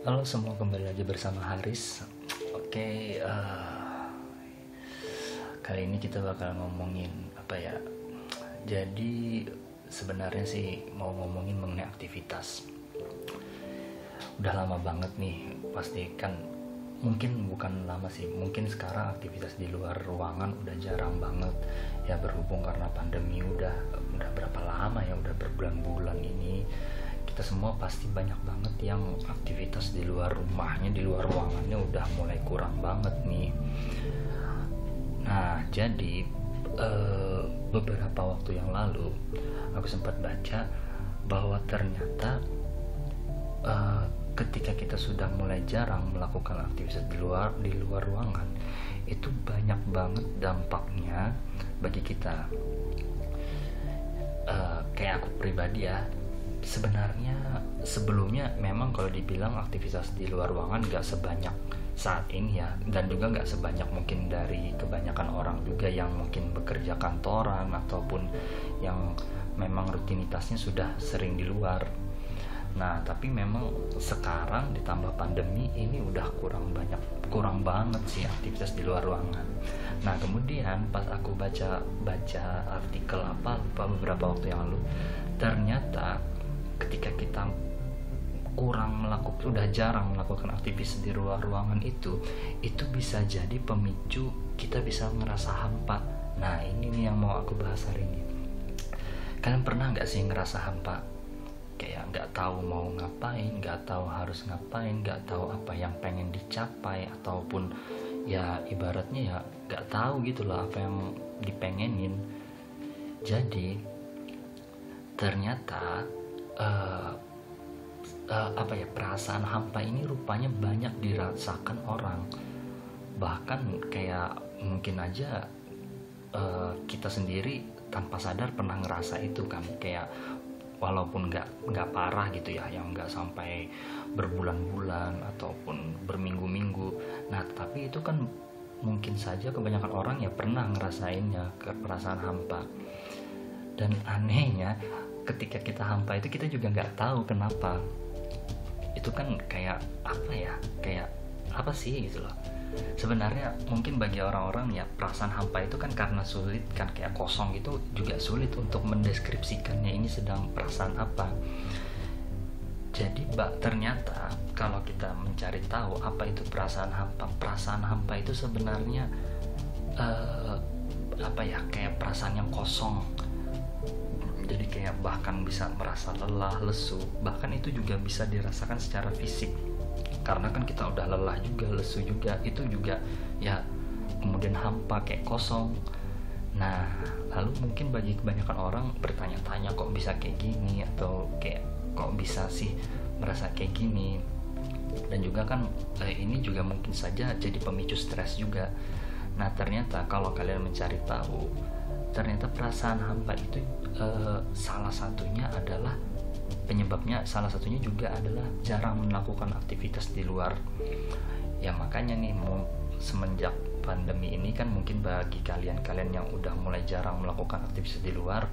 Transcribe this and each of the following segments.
Halo semua, kembali lagi bersama Haris. Oke, kali ini kita bakal ngomongin apa ya? Jadi sebenarnya sih mau ngomongin mengenai aktivitas. Udah lama banget nih, pasti kan mungkin bukan lama sih, mungkin sekarang aktivitas di luar ruangan udah jarang banget ya, berhubung karena pandemi udah berapa lama ya, udah berbulan-bulan ini. Kita semua pasti banyak banget yang aktivitas di luar rumahnya, di luar ruangannya udah mulai kurang banget nih. Nah, jadi beberapa waktu yang lalu aku sempat baca bahwa ternyata ketika kita sudah mulai jarang melakukan aktivitas di luar ruangan, itu banyak banget dampaknya bagi kita. Kayak aku pribadi ya, sebenarnya sebelumnya memang kalau dibilang aktivitas di luar ruangan gak sebanyak saat ini ya, dan juga gak sebanyak mungkin dari kebanyakan orang juga yang mungkin bekerja kantoran ataupun yang memang rutinitasnya sudah sering di luar. Nah, tapi memang sekarang ditambah pandemi ini udah kurang banget sih aktivitas di luar ruangan. Nah, kemudian pas aku baca artikel lupa beberapa waktu yang lalu, ternyata ketika kita udah jarang melakukan aktivitas di luar ruangan, itu bisa jadi pemicu kita bisa ngerasa hampa. Nah, ini nih yang mau aku bahas hari ini. Kalian pernah nggak sih ngerasa hampa? Kayak nggak tahu mau ngapain, nggak tahu harus ngapain, nggak tahu apa yang pengen dicapai, ataupun ya ibaratnya ya nggak tahu gitu lah apa yang dipengenin. Jadi ternyata perasaan hampa ini rupanya banyak dirasakan orang. Bahkan kayak mungkin aja kita sendiri tanpa sadar pernah ngerasa itu kan, kayak walaupun nggak parah gitu ya, yang nggak sampai berbulan-bulan ataupun berminggu-minggu. Nah, tapi itu kan mungkin saja kebanyakan orang ya pernah ngerasainnya, perasaan hampa. Dan anehnya ketika kita hampa itu kita juga nggak tahu kenapa. Itu kan kayak apa sih gitu loh. Sebenarnya mungkin bagi orang-orang ya perasaan hampa itu kan karena sulit kan, kayak kosong itu juga sulit untuk mendeskripsikannya ini sedang perasaan apa. Jadi ternyata kalau kita mencari tahu apa itu perasaan hampa itu sebenarnya kayak perasaan yang kosong. Jadi kayak bahkan bisa merasa lelah, lesu, bahkan itu juga bisa dirasakan secara fisik. Karena kan kita udah lelah juga, lesu juga, itu juga ya kemudian hampa kayak kosong. Nah, lalu mungkin bagi kebanyakan orang bertanya-tanya kok bisa kayak gini, atau kayak kok bisa sih merasa kayak gini. Dan juga kan ini juga mungkin saja jadi pemicu stres juga. Nah, ternyata kalau kalian mencari tahu, ternyata perasaan hampa itu salah satunya juga adalah jarang melakukan aktivitas di luar. Ya makanya nih, semenjak pandemi ini kan mungkin bagi kalian yang udah mulai jarang melakukan aktivitas di luar,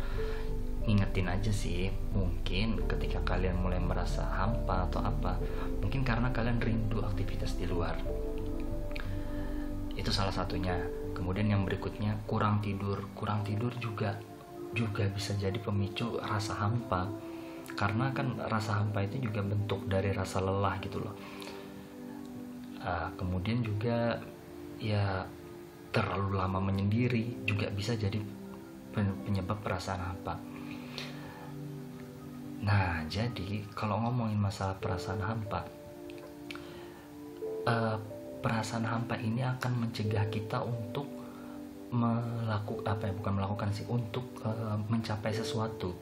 ngingetin aja sih, mungkin ketika kalian mulai merasa hampa atau apa, mungkin karena kalian rindu aktivitas di luar. Itu salah satunya. Kemudian yang berikutnya, kurang tidur juga bisa jadi pemicu rasa hampa. Karena kan rasa hampa itu juga bentuk dari rasa lelah gitu loh. Kemudian juga ya terlalu lama menyendiri juga bisa jadi penyebab perasaan hampa. Nah, jadi kalau ngomongin masalah perasaan hampa, perasaan hampa ini akan mencegah kita untuk untuk mencapai sesuatu.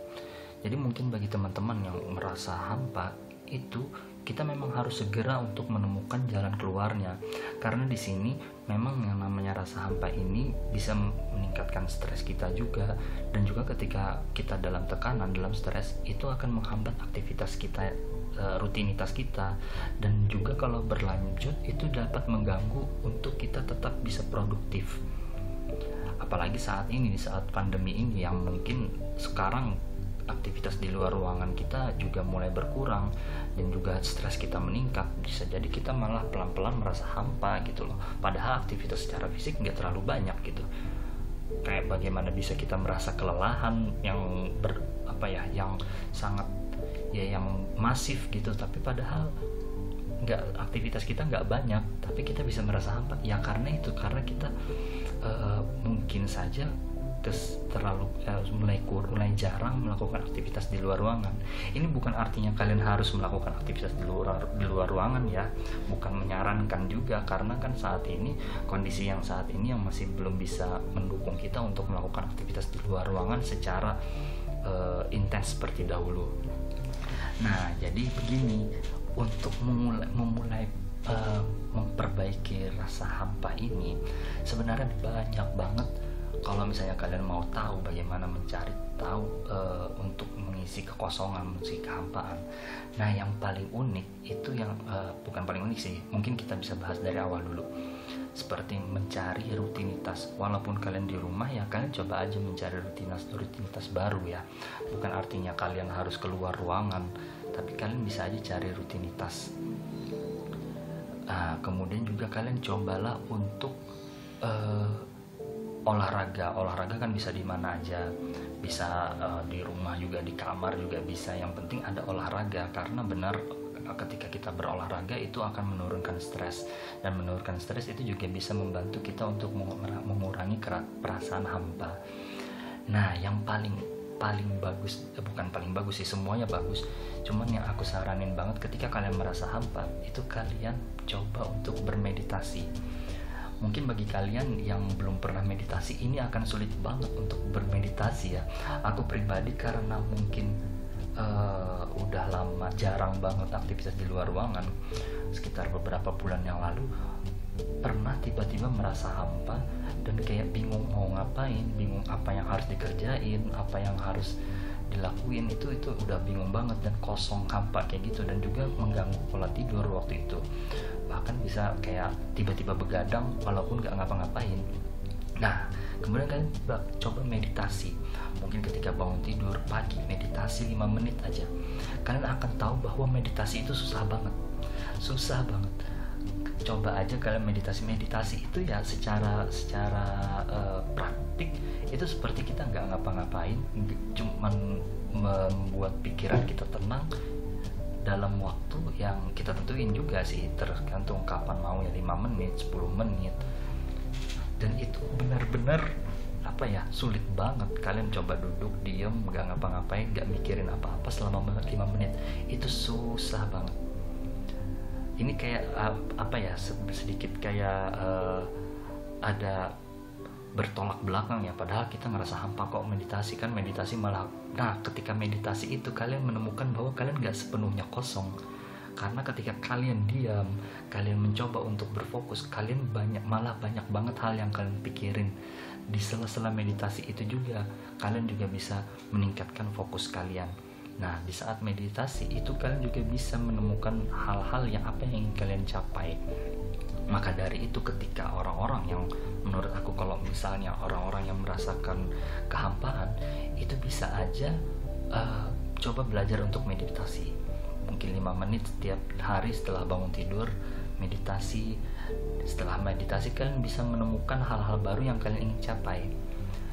Jadi mungkin bagi teman-teman yang merasa hampa itu, kita memang harus segera untuk menemukan jalan keluarnya. Karena di sini memang yang namanya rasa hampa ini bisa meningkatkan stres kita juga, dan juga ketika kita dalam tekanan, dalam stres, itu akan menghambat aktivitas kita, rutinitas kita, dan juga kalau berlanjut itu dapat mengganggu untuk kita tetap bisa produktif. Apalagi saat ini, saat pandemi ini yang mungkin sekarang aktivitas di luar ruangan kita juga mulai berkurang dan juga stres kita meningkat, bisa jadi kita malah pelan-pelan merasa hampa gitu loh, padahal aktivitas secara fisik nggak terlalu banyak gitu. Kayak bagaimana bisa kita merasa kelelahan yang yang sangat yang masif gitu, tapi padahal aktivitas kita nggak banyak, tapi kita bisa merasa hampa ya, karena kita mungkin saja mulai jarang melakukan aktivitas di luar ruangan. Ini bukan artinya kalian harus melakukan aktivitas di luar ruangan ya, bukan menyarankan juga, karena kan kondisi yang saat ini yang masih belum bisa mendukung kita untuk melakukan aktivitas di luar ruangan secara intens seperti dahulu. Nah, jadi begini, untuk memulai memperbaiki rasa hampa ini sebenarnya banyak banget. Kalau misalnya kalian mau tahu bagaimana mencari tahu untuk mengisi kekosongan, mengisi kehampaan. Nah, yang paling unik itu bukan paling unik sih, mungkin kita bisa bahas dari awal dulu. Seperti mencari rutinitas. Walaupun kalian di rumah ya, kalian coba aja mencari rutinitas baru ya. Bukan artinya kalian harus keluar ruangan, tapi kalian bisa aja cari rutinitas. Kemudian juga kalian cobalah untuk olahraga kan bisa di mana aja, bisa di rumah juga, di kamar juga bisa, yang penting ada olahraga, karena benar ketika kita berolahraga itu akan menurunkan stres, dan menurunkan stres itu juga bisa membantu kita untuk mengurangi perasaan hampa. Nah, yang paling bagus, bukan paling bagus sih, semuanya bagus, cuman yang aku saranin banget ketika kalian merasa hampa itu kalian coba untuk bermeditasi. Mungkin bagi kalian yang belum pernah meditasi, ini akan sulit banget untuk bermeditasi ya. Aku pribadi karena mungkin udah lama jarang banget aktivitas di luar ruangan, sekitar beberapa bulan yang lalu pernah tiba-tiba merasa hampa dan kayak bingung mau ngapain, bingung apa yang harus dikerjain, apa yang harus dilakuin, itu udah bingung banget dan kosong, hampa kayak gitu, dan juga mengganggu pola tidur waktu itu. Bahkan bisa kayak tiba-tiba begadang walaupun gak ngapa-ngapain. Nah, kemudian kalian coba meditasi. Mungkin ketika bangun tidur pagi, meditasi 5 menit aja. Kalian akan tahu bahwa meditasi itu susah banget. Coba aja kalian meditasi itu ya, secara praktik itu seperti kita nggak ngapa-ngapain, cuman membuat pikiran kita tenang dalam waktu yang kita tentuin juga sih, tergantung kapan mau ya, 5 menit, 10 menit. Dan itu benar-benar sulit banget. Kalian coba duduk diem, nggak ngapa-ngapain, nggak mikirin apa-apa selama 5 menit, itu susah banget. Ini kayak sedikit kayak ada bertolak belakang ya, padahal kita ngerasa hampa kok meditasi malah. Nah, ketika meditasi itu kalian menemukan bahwa kalian gak sepenuhnya kosong, karena ketika kalian diam, kalian mencoba untuk berfokus, kalian malah banyak banget hal yang kalian pikirin. Di sela-sela meditasi itu juga kalian juga bisa meningkatkan fokus kalian. Nah, di saat meditasi itu kalian juga bisa menemukan hal-hal yang ingin kalian capai. Maka dari itu, ketika orang-orang yang menurut aku, kalau misalnya orang-orang yang merasakan kehampaan, itu bisa aja coba belajar untuk meditasi. Mungkin 5 menit setiap hari setelah bangun tidur, meditasi. Setelah meditasi kalian bisa menemukan hal-hal baru yang kalian ingin capai.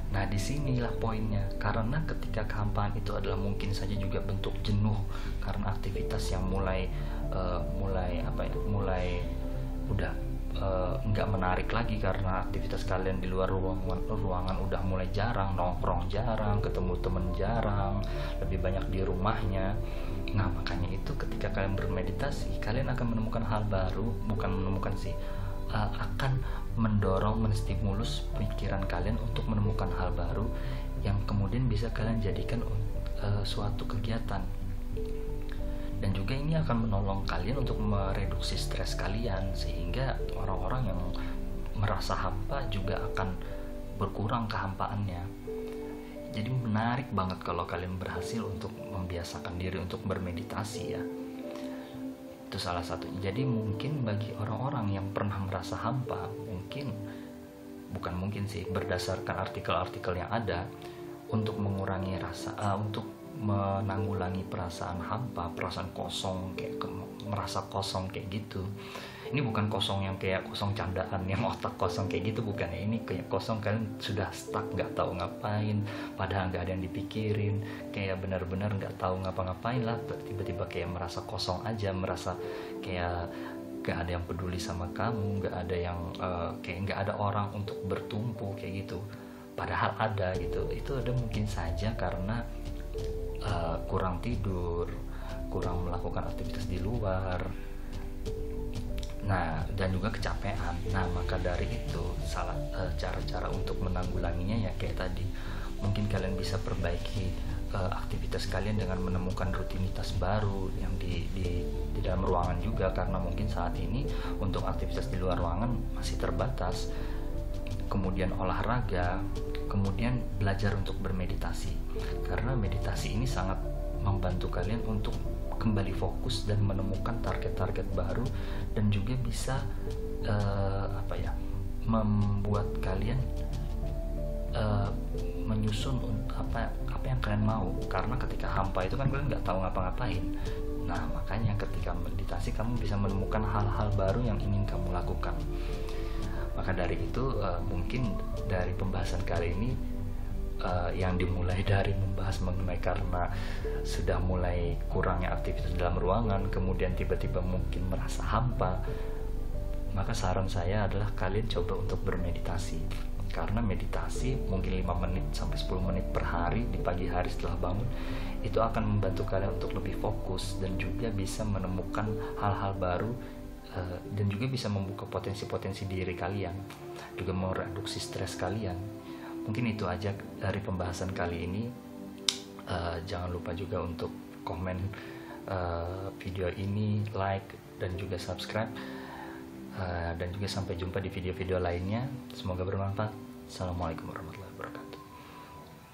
Nah, disinilah poinnya, karena ketika kehampaan itu adalah mungkin saja juga bentuk jenuh karena aktivitas yang mulai udah nggak menarik lagi, karena aktivitas kalian di luar ruangan udah mulai jarang, nongkrong jarang, ketemu temen jarang, lebih banyak di rumahnya. Nah, makanya itu ketika kalian bermeditasi, kalian akan menemukan hal baru, akan mendorong, menstimulus pikiran kalian untuk menemukan hal baru yang kemudian bisa kalian jadikan suatu kegiatan. Dan juga ini akan menolong kalian untuk mereduksi stres kalian, sehingga orang-orang yang merasa hampa juga akan berkurang kehampaannya. Jadi menarik banget kalau kalian berhasil untuk membiasakan diri untuk bermeditasi ya. Itu salah satunya. Jadi mungkin bagi orang-orang yang pernah merasa hampa, berdasarkan artikel-artikel yang ada, untuk mengurangi untuk menanggulangi perasaan hampa, perasaan kosong, kayak merasa kosong kayak gitu. Ini bukan kosong yang kayak kosong candaan, yang otak kosong kayak gitu, bukan ya. Ini kayak kosong kalian sudah stuck, nggak tahu ngapain, padahal nggak ada yang dipikirin, kayak benar-benar nggak tahu ngapa-ngapain lah, tiba-tiba kayak merasa kosong aja, merasa kayak nggak ada yang peduli sama kamu, nggak ada yang kayak nggak ada orang untuk bertumpu kayak gitu. Padahal ada gitu. Itu ada mungkin saja karena kurang tidur, kurang melakukan aktivitas di luar, nah dan juga kecapean. Nah maka dari itu cara-cara untuk menanggulanginya ya kayak tadi, mungkin kalian bisa perbaiki aktivitas kalian dengan menemukan rutinitas baru yang di dalam ruangan juga, karena mungkin saat ini untuk aktivitas di luar ruangan masih terbatas. Kemudian olahraga, kemudian belajar untuk bermeditasi, karena meditasi ini sangat membantu kalian untuk kembali fokus dan menemukan target-target baru, dan juga bisa membuat kalian menyusun apa yang kalian mau. Karena ketika hampa itu kan kalian nggak tahu ngapa-ngapain. Nah makanya ketika meditasi kamu bisa menemukan hal-hal baru yang ingin kamu lakukan. Maka dari itu mungkin dari pembahasan kali ini yang dimulai dari membahas mengenai karena sudah mulai kurangnya aktivitas dalam ruangan, kemudian tiba-tiba mungkin merasa hampa, maka saran saya adalah kalian coba untuk bermeditasi. Karena meditasi mungkin 5 menit sampai 10 menit per hari di pagi hari setelah bangun, itu akan membantu kalian untuk lebih fokus dan juga bisa menemukan hal-hal baru, dan juga bisa membuka potensi-potensi diri kalian, juga mereduksi stres kalian. Mungkin itu aja dari pembahasan kali ini. Jangan lupa juga untuk komen video ini, like, dan juga subscribe. Dan juga sampai jumpa di video-video lainnya. Semoga bermanfaat. Assalamualaikum warahmatullahi wabarakatuh.